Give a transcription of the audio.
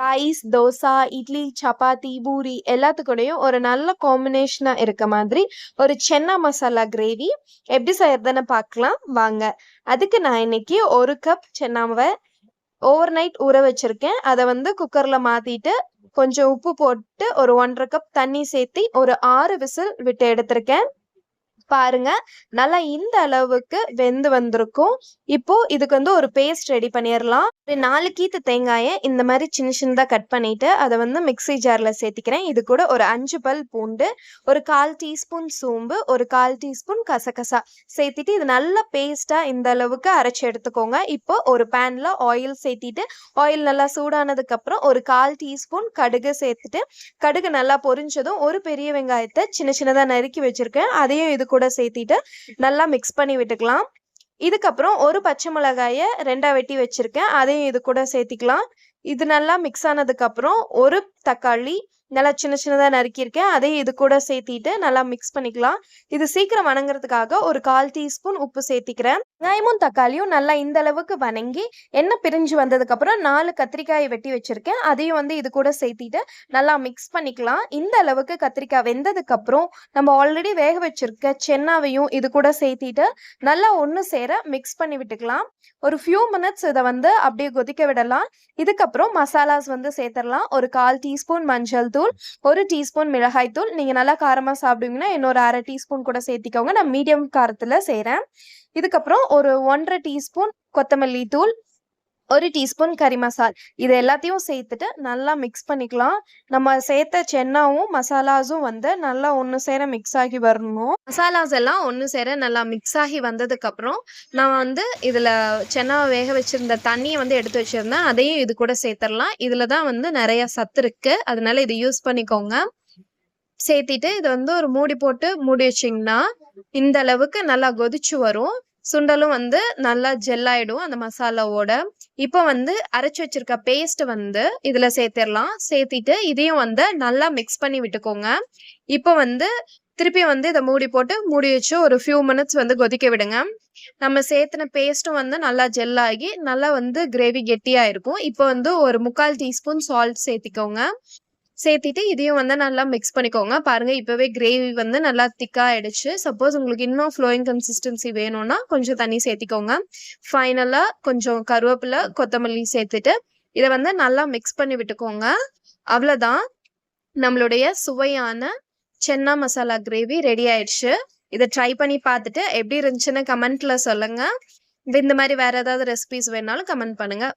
Rice, dosa, idli, chapati, puri எல்லாத்துக்கூடயும் ஒரு நல்ல காம்பினேஷனா இருக்க மாதிரி ஒரு சென்னா மசாலா கிரேவி எப்படி செய்யறதுன்னு பார்க்கலாம் வாங்க. அதுக்கு நான் இன்னைக்கு 1 கப் சென்னாவ ஓவர் நைட் ஊற வச்சிருக்கேன். அத குக்கர்ல மாத்திட்டு கொஞ்சம் உப்பு போட்டு ஒரு 1 1/2 கப் தண்ணி சேர்த்தி ஒரு 6 விசில் விட்டு எடுத்திருக்கேன். பாருங்க, நல்லா இந்த அளவுக்கு வெந்து வந்திருக்கும். இப்போ இதுக்கு ஒரு பேஸ்ட் ரெடி பண்ணிரலாம். ஒரு 4 கீத்து தேங்காய இந்த மாரி சின்ன சின்னதா கட் பண்ணிட்டு, அத மிக்ஸி ஜார்ல சேர்த்துக்கிறேன். இது கூட ஒரு 5 பல் பூண்டு, ஒரு 1/4 டீஸ்பூன் சோம்பு, ஒரு 1/4 டீஸ்பூன் கசகசா சேர்த்துட்டு, இது நல்லா பேஸ்ட்டா இந்த அளவுக்கு அரைச்சு எடுத்துக்கோங்க. இப்போ ஒரு பேன்ல ஆயில் சேர்த்திட்டு, ஆயில் நல்லா சூடானதுக்கப்புறம் ஒரு 1/4 டீஸ்பூன் கடுகு சேர்த்துட்டு, கடுகு நல்லா பொரிஞ்சதும் ஒரு பெரிய வெங்காயத்த சின்ன சின்னதா நறுக்கி வச்சிருக்கேன். அதையும் இது கூட சேர்த்திட்டு நல்லா மிக்ஸ் பண்ணி விட்டுக்கலாம். இதுக்கப்புறம் ஒரு பச்சை மிளகாய 2ஆ வெட்டி வச்சிருக்கேன். அதையும் இது கூட சேர்த்திக்கலாம். இது நல்லா மிக்ஸ் ஆனதுக்கு அப்புறம் ஒரு தக்காளி நல்லா சின்ன சின்னதா நறுக்கியிருக்கேன். அதையும் இது கூட சேர்த்திட்டு நல்லா மிக்ஸ் பண்ணிக்கலாம். இது சீக்கிரம் வணங்குறதுக்காக ஒரு 1/4 டீஸ்பூன் உப்பு சேர்த்திக்கிறேன். வெங்காயமும் தக்காளியும் நல்லா இந்த அளவுக்கு வணங்கி எண்ணெய் பிரிஞ்சு வந்ததுக்கு அப்புறம் 4 கத்திரிக்காயை வெட்டி வச்சிருக்கேன். அதையும் இது கூட சேர்த்திட்டு நல்லா மிக்ஸ் பண்ணிக்கலாம். இந்த அளவுக்கு கத்திரிக்காய் வெந்ததுக்கு அப்புறம் நம்ம ஆல்ரெடி வேக வச்சிருக்க சென்னாவையும் இது கூட சேர்த்திட்டு நல்லா ஒன்று சேர மிக்ஸ் பண்ணி விட்டுக்கலாம். ஒரு ஃபியூ மினிட்ஸ் இதை அப்படியே கொதிக்க விடலாம். இதுக்கப்புறம் மசாலாஸ் சேர்த்துடலாம். ஒரு 1/4 டீஸ்பூன் மஞ்சள் தூள், 1 டீஸ்பூன் மிளகாய் தூள். நீங்க நல்லா காரமா சாப்பிடுவீங்கன்னா இன்னொரு 1/2 டீஸ்பூன் கூட சேர்த்திக்கோங்க. நான் மீடியம் காரத்துல செய்றேன். இதுக்கப்புறம் ஒரு 1/2 டீஸ்பூன் கொத்தமல்லி தூள், 1 டீஸ்பூன் கறி மசால். இது எல்லாத்தையும் சேர்த்துட்டு நல்லா மிக்ஸ் பண்ணிக்கலாம். நம்ம சேர்த்த சென்னாவும் மசாலாஸும் நல்லா ஒன்று சேர மிக்ஸ் ஆகி வரணும். மசாலாஸ் எல்லாம் ஒன்று சேர நல்லா மிக்ஸ் ஆகி வந்ததுக்கப்புறம் நான் இதில் சென்னாவை வேக வச்சிருந்த தண்ணியை எடுத்து வச்சிருந்தேன். அதையும் இது கூட சேர்த்துடலாம். இதில் தான் நிறைய சத்து இருக்கு, அதனால இதை யூஸ் பண்ணிக்கோங்க. சேர்த்திட்டு இதை ஒரு மூடி போட்டு மூடி வச்சிங்கன்னா இந்த அளவுக்கு நல்லா கொதிச்சு வரும். சுண்டலும் நல்லா ஜெல் ஆயிடும் அந்த மசாலாவோட. இப்போ அரைச்சு வச்சிருக்க பேஸ்ட் இதுல சேர்த்திடலாம். சேர்த்திட்டு இதையும் நல்லா மிக்ஸ் பண்ணி விட்டுக்கோங்க. இப்போ திருப்பி இதை மூடி போட்டு மூடி வச்சு ஒரு ஃபியூ மினிட்ஸ் கொதிக்க விடுங்க. நம்ம சேர்த்துன பேஸ்ட்டும் நல்லா ஜெல் ஆகி நல்லா கிரேவி கெட்டியா இருக்கும். இப்போ ஒரு 1/4 டீஸ்பூன் சால்ட் சேர்த்திக்கோங்க. சேர்த்திட்டு இதையும் நல்லா மிக்ஸ் பண்ணிக்கோங்க. பாருங்க, இப்பவே கிரேவி நல்லா திக்கா ஆயிடுச்சு. சப்போஸ் உங்களுக்கு இன்னும் ஃப்ளோயிங் கன்சிஸ்டன்சி வேணும்னா கொஞ்சம் தண்ணி சேர்த்திக்கோங்க. ஃபைனலா கொஞ்சம் கருவேப்பிலை, கொத்தமல்லி சேர்த்துட்டு இதை நல்லா மிக்ஸ் பண்ணி விட்டுக்கோங்க. அவ்வளோதான், நம்மளுடைய சுவையான சென்னா மசாலா கிரேவி ரெடி ஆயிடுச்சு. இதை ட்ரை பண்ணி பார்த்துட்டு எப்படி இருந்துச்சுன்னு கமெண்ட்ல சொல்லுங்க. இந்த மாதிரி வேற ஏதாவது ரெசிபிஸ் வேணாலும் கமெண்ட் பண்ணுங்க.